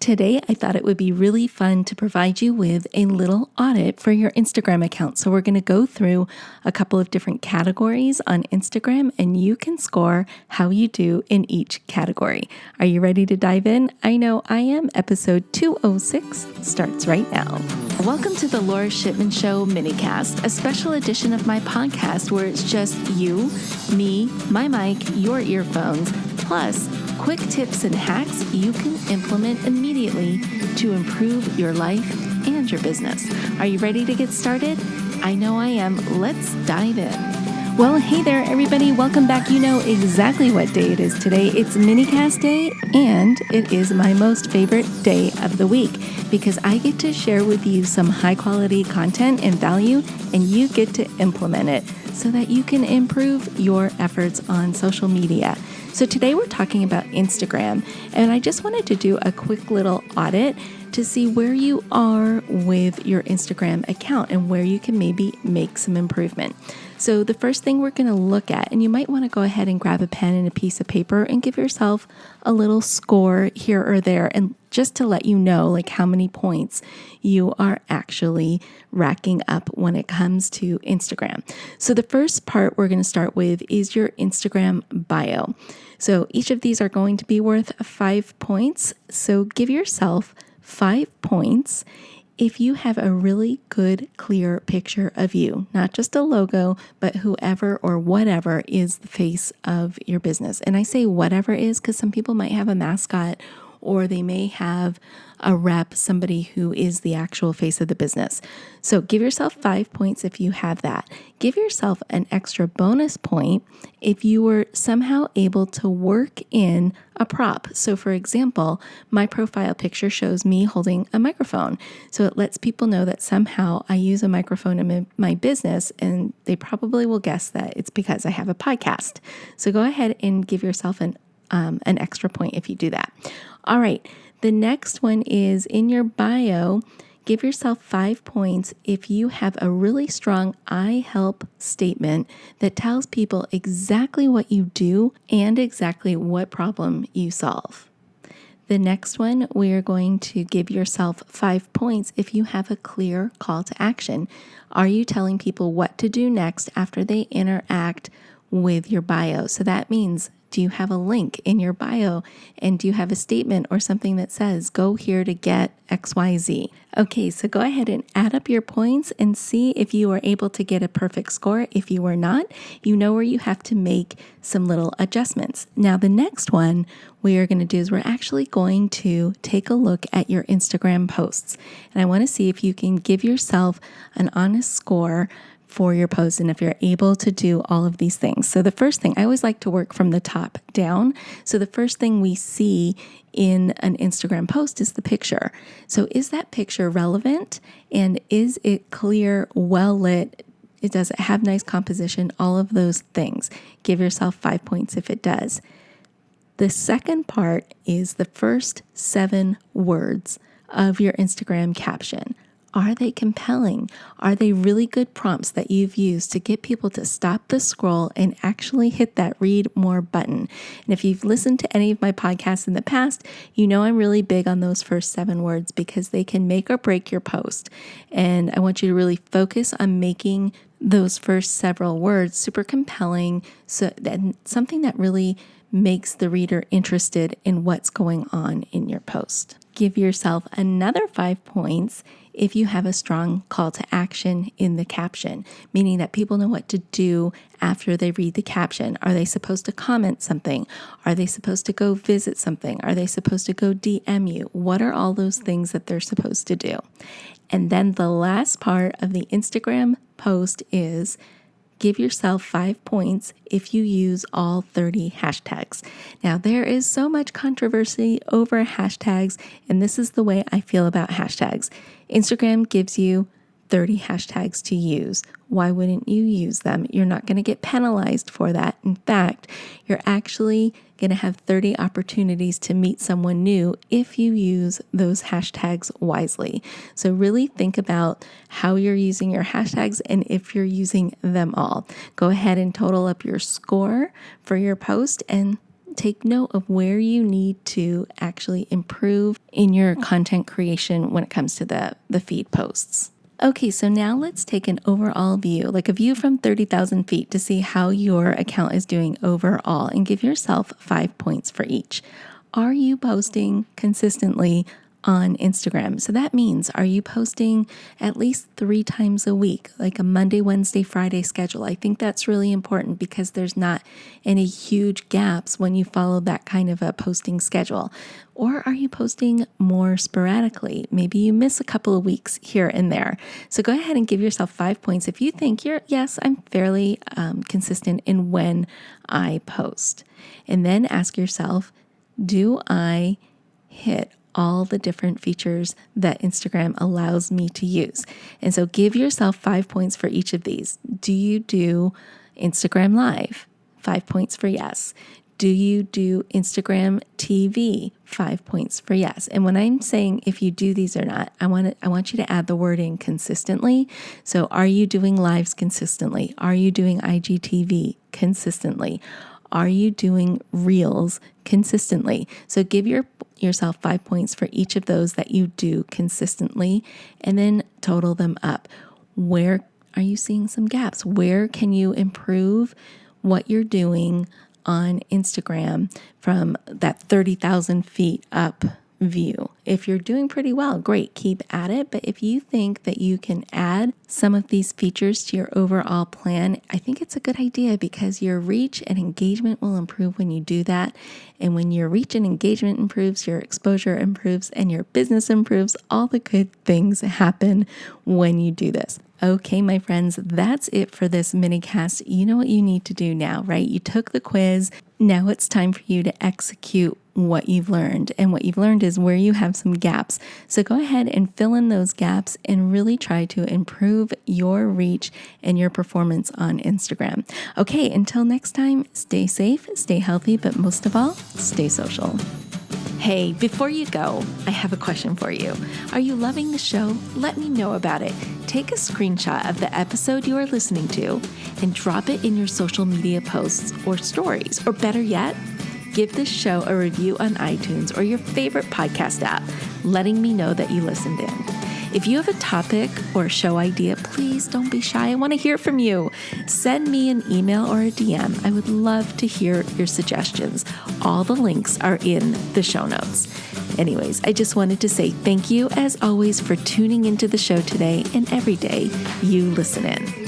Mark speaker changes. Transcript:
Speaker 1: Today, I thought it would be really fun to provide you with a little audit for your Instagram account. So we're going to go through a couple of different categories on Instagram, and you can score how you do in each category. Are you ready to dive in? I know I am. Episode 206 starts right now. Welcome to the Lora Shipman Show minicast, a special edition of my podcast where it's just you, me, my mic, your earphones, plus quick tips and hacks you can implement immediately to improve your life and your business. Are you ready to get started? I know I am. Let's dive in. Well, hey there, everybody. Welcome back. You know exactly what day it is today. It's minicast day, and it is my most favorite day of the week because I get to share with you some high quality content and value, and you get to implement it so that you can improve your efforts on social media. So today we're talking about Instagram, and I just wanted to do a quick little audit to see where you are with your Instagram account and where you can maybe make some improvement. So the first thing we're going to look at, and you might want to go ahead and grab a pen and a piece of paper and give yourself a little score here or there, and just to let you know like how many points you are actually racking up when it comes to Instagram. So the first part we're going to start with is your Instagram bio. So each of these are going to be worth 5 points. So give yourself 5 points if you have a really good, clear picture of you, not just a logo, but whoever or whatever is the face of your business. And I say whatever is because some people might have a mascot, or they may have a rep, somebody who is the actual face of the business. So give yourself 5 points if you have that. Give yourself an extra bonus point if you were somehow able to work in a prop. So for example, my profile picture shows me holding a microphone. So it lets people know that somehow I use a microphone in my business, and they probably will guess that it's because I have a podcast. So go ahead and give yourself an extra point if you do that. All right. The next one is in your bio. Give yourself 5 points if you have a really strong I help statement that tells people exactly what you do and exactly what problem you solve. The next one, we are going to give yourself 5 points if you have a clear call to action. Are you telling people what to do next after they interact with your bio? So that means, do you have a link in your bio, and do you have a statement or something that says, go here to get XYZ? Okay, so go ahead and add up your points and see if you are able to get a perfect score. If you are not, you know where you have to make some little adjustments. Now, the next one we are going to do is we're actually going to take a look at your Instagram posts. And I want to see if you can give yourself an honest score for your post and if you're able to do all of these things. So the first thing, I always like to work from the top down. So the first thing we see in an Instagram post is the picture. So is that picture relevant, and is it clear, well lit? Does it have nice composition? All of those things. Give yourself 5 points if it does. The second part is the first 7 words of your Instagram caption. Are they compelling? Are they really good prompts that you've used to get people to stop the scroll and actually hit that read more button? And if you've listened to any of my podcasts in the past, you know I'm really big on those first 7 words because they can make or break your post. And I want you to really focus on making those first several words super compelling, so that something that really makes the reader interested in what's going on in your post. Give yourself another 5 points if you have a strong call to action in the caption, meaning that people know what to do after they read the caption. Are they supposed to comment something? Are they supposed to go visit something? Are they supposed to go DM you? What are all those things that they're supposed to do? And then the last part of the Instagram post is give yourself 5 points if you use all 30 hashtags. Now, there is so much controversy over hashtags, and this is the way I feel about hashtags. Instagram gives you 30 hashtags to use. Why wouldn't you use them? You're not going to get penalized for that. In fact, you're actually going to have 30 opportunities to meet someone new if you use those hashtags wisely. So really think about how you're using your hashtags and if you're using them all. Go ahead and total up your score for your post and take note of where you need to actually improve in your content creation when it comes to the feed posts. Okay, so now let's take an overall view, like a view from 30,000 feet to see how your account is doing overall and give yourself 5 points for each. Are you posting consistently on Instagram? So that means, are you posting at least 3 times a week, like a Monday, Wednesday, Friday schedule? I think that's really important because there's not any huge gaps when you follow that kind of a posting schedule. Or are you posting more sporadically? Maybe you miss a couple of weeks here and there. So go ahead and give yourself 5 points if you think yes, I'm fairly consistent in when I post. And then ask yourself, do I hit all the different features that Instagram allows me to use? And so give yourself 5 points for each of these. Do you do Instagram Live? 5 points for yes. Do you do Instagram TV? 5 points for yes. And when I'm saying if you do these or not, I want you to add the word in consistently. So are you doing lives consistently? Are you doing IGTV consistently? Are you doing reels consistently? So give yourself 5 points for each of those that you do consistently, and then total them up. Where are you seeing some gaps? Where can you improve what you're doing on Instagram from that 30,000 feet up view? If you're doing pretty well, great, keep at it. But if you think that you can add some of these features to your overall plan, I think it's a good idea because your reach and engagement will improve when you do that. And when your reach and engagement improves, your exposure improves, and your business improves. All the good things happen when you do this. Okay, my friends, that's it for this mini cast. You know what you need to do now, right? You took the quiz. Now it's time for you to execute what you've learned. And what you've learned is where you have some gaps. So go ahead and fill in those gaps and really try to improve your reach and your performance on Instagram. Okay, until next time, stay safe, stay healthy, but most of all, stay social. Hey, before you go, I have a question for you. Are you loving the show? Let me know about it. Take a screenshot of the episode you are listening to and drop it in your social media posts or stories. Or better yet, give this show a review on iTunes or your favorite podcast app, letting me know that you listened in. If you have a topic or show idea, please don't be shy. I want to hear from you. Send me an email or a DM. I would love to hear your suggestions. All the links are in the show notes. Anyways, I just wanted to say thank you, as always, for tuning into the show today and every day you listen in.